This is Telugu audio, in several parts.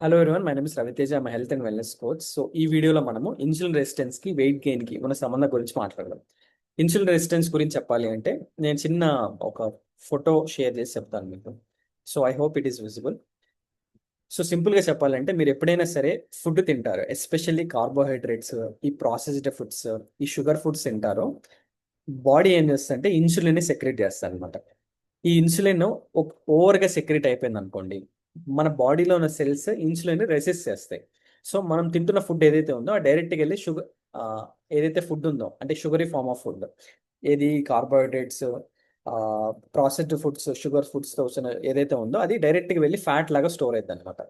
Hello everyone, my name is Raviteja, my health and wellness coach. So ఈ వీడియోలో మనము ఇన్సులిన్ రెసిస్టెన్స్ కి వెయిట్ గెయిన్ కి ఉన్న సంబంధం గురించి మాట్లాడదాం. ఇన్సులిన్ రెసిస్టెన్స్ గురించి చెప్పాలి అంటే నేను చిన్న ఒక ఫోటో షేర్ చేసి చెప్తాను మీకు. So I hope it is visible. So simple గా చెప్పాలంటే మీరు ఎప్పుడైనా సరే ఫుడ్ తింటారు, ఎస్పెషల్లీ కార్బోహైడ్రేట్స్, ఈ ప్రాసెస్డ్ ఫుడ్స్, ఈ షుగర్ ఫుడ్స్ తింటారో బాడీ ఏం చేస్తుందంటే ఇన్సులిన్ ని సెక్రెట్ చేస్తుంది అనమాట. ఈ ఇన్సులిన్ ఓవర్గా సెక్రెట్ అయిపోయింది అనుకోండి, మన బాడీలో ఉన్న సెల్స్ ఇన్సులిన్ రెసిస్ట్ చేస్తాయి. సో మనం తింటున్న ఫుడ్ ఏదైతే ఉందో ఆ డైరెక్ట్గా వెళ్ళి షుగర్, ఏదైతే ఫుడ్ ఉందో అంటే షుగరీ ఫార్మ్ ఆఫ్ ఫుడ్, ఏది కార్బోహైడ్రేట్స్, ప్రాసెస్డ్ ఫుడ్స్, షుగర్ ఫుడ్స్తో వచ్చిన ఏదైతే ఉందో అది డైరెక్ట్గా వెళ్ళి ఫ్యాట్ లాగా స్టోర్ అవుతుంది అనమాట.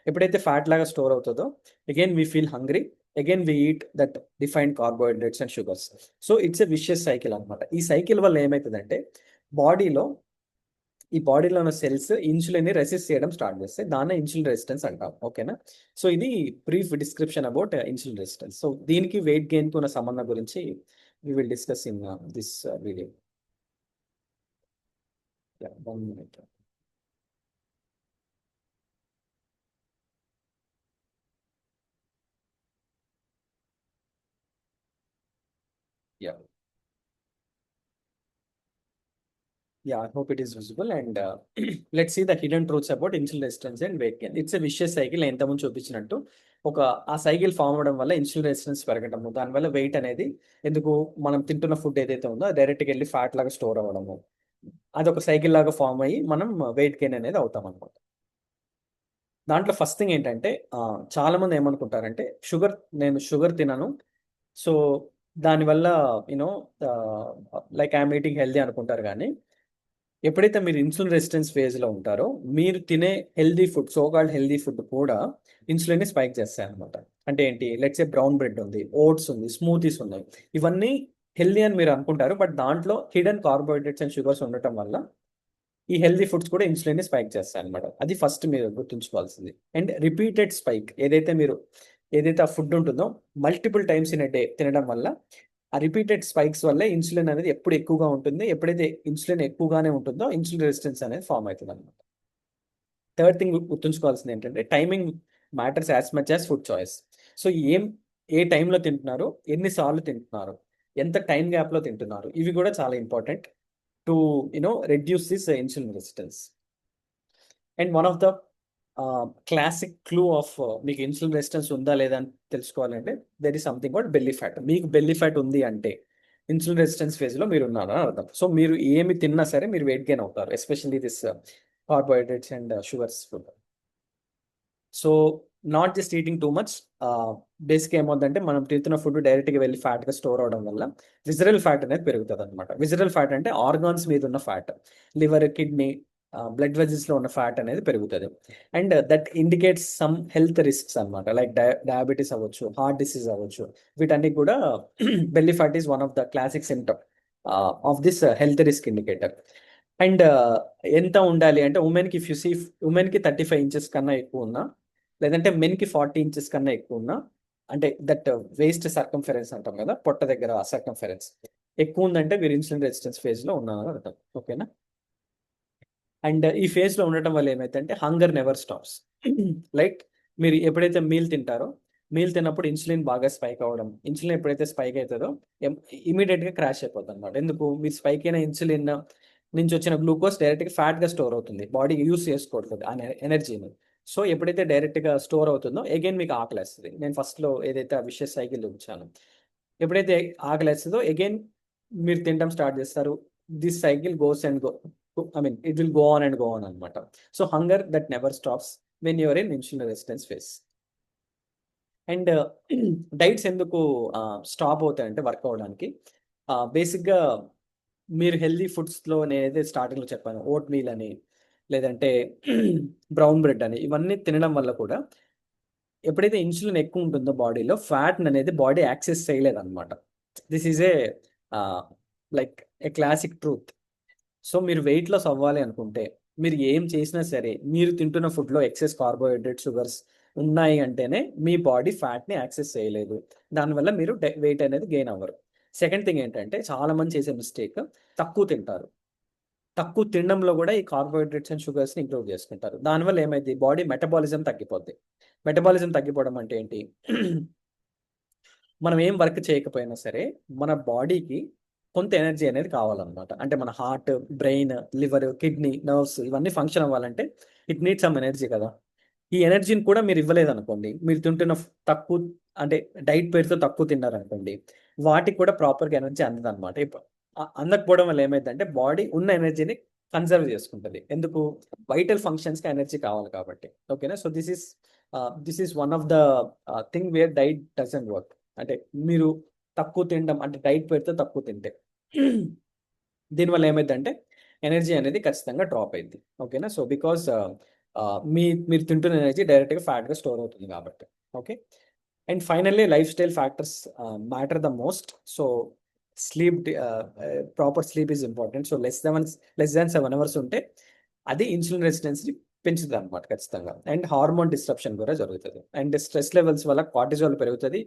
ఎప్పుడైతే ఫ్యాట్ లాగా స్టోర్ అవుతుందో again we feel hungry, again we eat that defined carbohydrates and sugars. So it's a vicious cycle అనమాట. ఈ సైకిల్ వల్ల ఏమవుతుందంటే బాడీలో బాడీలో ఉన్న సెల్స్ ఇన్సులిన్ ని రెసిస్ట్ చేయడం స్టార్ట్ చేస్తాయి. దాన్ని ఇన్సులిన్ రెసిస్టెన్స్ అంటాం. ఓకేనా? సో ఇది brief description about insulin resistance. So దీనికి వెయిట్ గెయిన్ కు ఉన్న సంబంధం గురించి we will discuss in this video. One minute. Yeah Yeah, I hope it is visible. And let's see the hidden truths about insulin resistance and weight gain. It's a vicious cycle. ఎంతమంది చూపించినట్టు ఒక ఆ సైకిల్ ఫామ్ అవడం వల్ల ఇన్సులిన్ రెసిస్టెన్స్ పెరగడము, దానివల్ల వెయిట్ అనేది ఎందుకు మనం తింటున్న ఫుడ్ ఏదైతే ఉందో అది డైరెక్ట్గా వెళ్ళి ఫ్యాట్ లాగా స్టోర్ అవ్వడము, అది ఒక సైకిల్ లాగా ఫామ్ అయ్యి మనం వెయిట్ గెయిన్ అనేది అవుతాం అనమాట. దాంట్లో ఫస్ట్ థింగ్ ఏంటంటే చాలా మంది ఏమనుకుంటారంటే నేను షుగర్ తినను, సో దానివల్ల you know like I'm eating healthy అనుకుంటారు. కానీ ఎప్పుడైతే మీరు ఇన్సులిన్ రెసిస్టెన్స్ ఫేజ్లో ఉంటారో మీరు తినే healthy food, so called healthy food కూడా ఇన్సులిన్ని స్పైక్ చేస్తాయి అనమాట. అంటే ఏంటి? లెట్స్ ఏ బ్రౌన్ బ్రెడ్ ఉంది, ఓట్స్ ఉంది, స్మూతీస్ ఉన్నాయి, ఇవన్నీ హెల్దీ అని మీరు అనుకుంటారు. బట్ దాంట్లో హిడెన్ కార్బోహైడ్రేట్స్ అండ్ షుగర్స్ ఉండటం వల్ల ఈ హెల్దీ ఫుడ్స్ కూడా ఇన్సులిన్ని స్పైక్ చేస్తాయి అనమాట. అది ఫస్ట్ మీరు గుర్తుంచుకోవాల్సింది. అండ్ రిపీటెడ్ స్పైక్, ఏదైతే ఆ ఫుడ్ ఉంటుందో multiple times in a day తినడం వల్ల ఆ రిపీటెడ్ స్పైక్స్ వల్ల ఇన్సులిన్ అనేది ఎప్పుడు ఎక్కువగా ఉంటుంది. ఎప్పుడైతే ఇన్సులిన్ ఎక్కువగానే ఉంటుందో ఇన్సులిన్ రెసిస్టెన్స్ అనేది ఫామ్ అవుతుంది అనమాట. థర్డ్ థింగ్ గుర్తుంచుకోవాల్సింది ఏంటంటే timing matters as much as food choice. So ఏ టైంలో తింటున్నారు, ఎన్నిసార్లు తింటున్నారు, ఎంత టైం గ్యాప్లో తింటున్నారు, ఇవి కూడా చాలా important to reduce this insulin resistance. And one of the classic clue of మీకు ఇన్సులిన్ రెసిస్టెన్స్ ఉందా లేదా అని తెలుసుకోవాలంటే there is something called belly fat. మీకు బెల్లీ ఫ్యాట్ ఉంది అంటే ఇన్సులిన్ రెసిస్టెన్స్ ఫేజ్లో మీరు ఉన్నారని అర్థం. సో మీరు ఏమి తిన్నా సరే మీరు వెయిట్ గెయిన్ అవుతారు, especially this carbohydrates and sugars food. So not just eating too much, basic ఏమవుతుందంటే మనం తింటున్న ఫుడ్ డైరెక్ట్గా వెళ్ళి ఫ్యాట్గా స్టోర్ అవడం వల్ల విజరల్ ఫ్యాట్ అనేది పెరుగుతుంది అనమాట. విజరల్ ఫ్యాట్ అంటే ఆర్గాన్స్ మీద ఉన్న ఫ్యాట్, లివర్, కిడ్నీ, బ్లడ్ వెజల్స్లో ఉన్న ఫ్యాట్ అనేది పెరుగుతుంది. And that indicates some health risks అనమాట. లైక్ డయాబెటీస్ అవ్వచ్చు, హార్ట్ డిసీజ్ అవ్వచ్చు. వీటన్ని కూడా belly fat is one of the classic symptom of this health risk indicator. And ఎంత ఉండాలి అంటే ఉమెన్కి, ఇఫ్ యూ సీ, ఉమెన్కి 35 ఇంచెస్ కన్నా ఎక్కువ ఉన్నా, లేదంటే మెన్కి 40 ఇంచెస్ కన్నా ఎక్కువ ఉన్నా, అంటే దట్ వేస్ట్ సర్కంఫరెన్స్ అంటాం కదా, పొట్ట దగ్గర సర్కంఫరెన్స్ ఎక్కువ ఉందంటే మీరు ఇన్సులిన్ రెసిస్టెన్స్ ఫేజ్లో ఉన్నారని అర్థం. ఓకేనా? అండ్ ఈ ఫేజ్లో ఉండటం వల్ల ఏమైతే హంగర్ నెవర్ స్టాప్స్. లైక్ మీరు ఎప్పుడైతే మీల్ తింటారో, మీల్ తిన్నప్పుడు ఇన్సులిన్ బాగా స్పైక్ అవ్వడం, ఇన్సులిన్ ఎప్పుడైతే స్పైక్ అవుతుందో ఇమీడియట్గా క్రాష్ అయిపోతుంది అనమాట. ఎందుకు? మీరు స్పైక్ అయిన ఇన్సులిన్ నుంచి వచ్చిన గ్లూకోజ్ డైరెక్ట్గా ఫ్యాట్గా స్టోర్ అవుతుంది, బాడీ యూస్ చేసుకోవట్లేదు ఆ ఎనర్జీని. సో ఎప్పుడైతే డైరెక్ట్గా స్టోర్ అవుతుందో అగైన్ మీకు ఆకలేస్తుంది. నేను ఫస్ట్లో ఏదైతే ఆ విషయస్ సైకిల్ చూపించాను, ఎప్పుడైతే ఆకలేస్తుందో అగైన్ మీరు తినడం స్టార్ట్ చేస్తారు. This cycle goes and go, I mean it will go on and go on అనమాట. So hunger that never stops when your in insulin resistance phase. And diets ఎందుకు స్టాప్ అవుతాయంటే వర్క్ అవ్వడానికి, బేసిక్గా మీరు హెల్దీ ఫుడ్స్లో నేనైతే స్టార్టింగ్లో చెప్పాను, ఓట్ మీల్ అని, లేదంటే బ్రౌన్ బ్రెడ్ అని, ఇవన్నీ తినడం వల్ల కూడా ఎప్పుడైతే ఇన్సులిన్ ఎక్కువ ఉంటుందో బాడీలో ఫ్యాట్ అనేది బాడీ యాక్సెస్ చేయలేదు అనమాట. This is a like A classic truth. So మీరు వెయిట్ లాస్ అవ్వాలి అనుకుంటే మీరు ఏం చేసినా సరే మీరు తింటున్న ఫుడ్లో ఎక్సెస్ కార్బోహైడ్రేట్, షుగర్స్ ఉన్నాయి అంటేనే మీ బాడీ ఫ్యాట్ని యాక్సెస్ చేయలేదు, దానివల్ల మీరు వెయిట్ అనేది గెయిన్ అవ్వరు. సెకండ్ థింగ్ ఏంటంటే చాలా మంది చేసే మిస్టేక్, తక్కువ తింటారు. తక్కువ తినడంలో కూడా ఈ కార్బోహైడ్రేట్స్ అండ్ షుగర్స్ని ఇంక్లూడ్ చేసుకుంటారు. దానివల్ల ఏమైంది, బాడీ మెటబాలిజం తగ్గిపోద్ది. మెటబాలిజం తగ్గిపోవడం అంటే ఏంటి, మనం ఏం వర్క్ చేయకపోయినా సరే మన బాడీకి కొంత ఎనర్జీ అనేది కావాలన్నమాట. అంటే మన heart, brain, liver, kidney, nerves ఇవన్నీ ఫంక్షన్ అవ్వాలంటే ఇట్ నీడ్ సమ్ ఎనర్జీ కదా. ఈ ఎనర్జీని కూడా మీరు ఇవ్వలేదనుకోండి, మీరు తింటున్న తక్కువ అంటే డైట్ పేరుతో తక్కువ తిన్నారనుకోండి, వాటికి కూడా ప్రాపర్గా ఎనర్జీ అందదన్నమాట. అందకపోవడం వల్ల ఏమైందంటే బాడీ ఉన్న ఎనర్జీని కన్సర్వ్ చేసుకుంటుంది. ఎందుకు, వైటల్ ఫంక్షన్స్కి ఎనర్జీ కావాలి కాబట్టి. ఓకేనా. So this is one of the thing where diet doesn't work. అంటే మీరు తక్కువ తినడం అంటే డైట్ పెడితే తక్కువ తింటే దీనివల్ల ఏమైందంటే ఎనర్జీ అనేది ఖచ్చితంగా డ్రాప్ అయింది. ఓకేనా. సో బికాస్ మీరు తింటున్న ఎనర్జీ డైరెక్ట్గా ఫ్యాట్గా స్టోర్ అవుతుంది కాబట్టి. Okay. And finally life style factors matter the most. So sleep, proper sleep is important. So less than 7 hours ఉంటే అది ఇన్సులిన్ రెసిస్టెన్స్ని పెంచుతుంది అనమాట ఖచ్చితంగా. అండ్ హార్మోన్ డిస్ట్రప్షన్ కూడా జరుగుతుంది. అండ్ స్ట్రెస్ లెవెల్స్ వల్ల కార్టిజాల్ పెరుగుతుంది.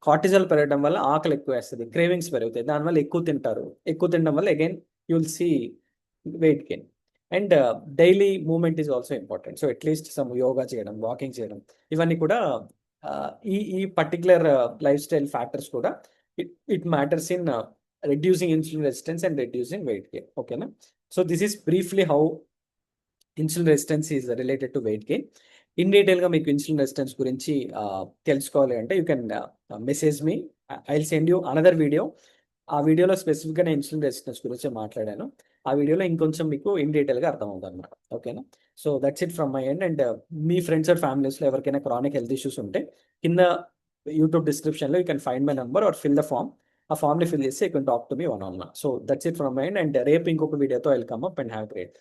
కార్టిజాల్ పెరగడం వల్ల ఆకలి ఎక్కువ వేస్తుంది, క్రేవింగ్స్ పెరుగుతాయి. దానివల్ల ఎక్కువ తింటారు. ఎక్కువ తినడం వల్ల again you will see weight gain. And daily moment is also important. So at least some yoga చేయడం, వాకింగ్ చేయడం, ఇవన్నీ కూడా ఈ పర్టికులర్ లైఫ్ స్టైల్ ఫ్యాక్టర్స్ కూడా it matters in reducing insulin resistance and reducing weight gain. ఓకేనా. So this is briefly how insulin resistance is related to weight gain. In డీటెయిల్గా మీకు ఇన్సులిన్ రెసిస్టెన్స్ గురించి తెలుసుకోవాలి అంటే you can message me. I will send you another video. ఆ వీడియోలో స్పెసిఫిక్గా నేను ఇన్సులిన్ రెసిస్టెన్స్ గురించి మాట్లాడాను. ఆ వీడియోలో ఇంకొంచెం మీకు ఇన్ డీటెయిల్గా అర్థమవుతుంది అనమాట. ఓకేనా. So that's it from my end. And మీ ఫ్రెండ్స్ అండ్ ఫ్యామిలీస్లో ఎవరికైనా క్రానిక్ హెల్త్ ఇష్యూస్ ఉంటే కింద యూట్యూబ్ డిస్క్రిప్షన్లో you can find my number or fill the form. ఆ ఫామ్ని ఫిల్ చేసి you can talk to me one on one. So that's it from my end. And రేపు ఇంకొక వీడియోతో I will come up and have great.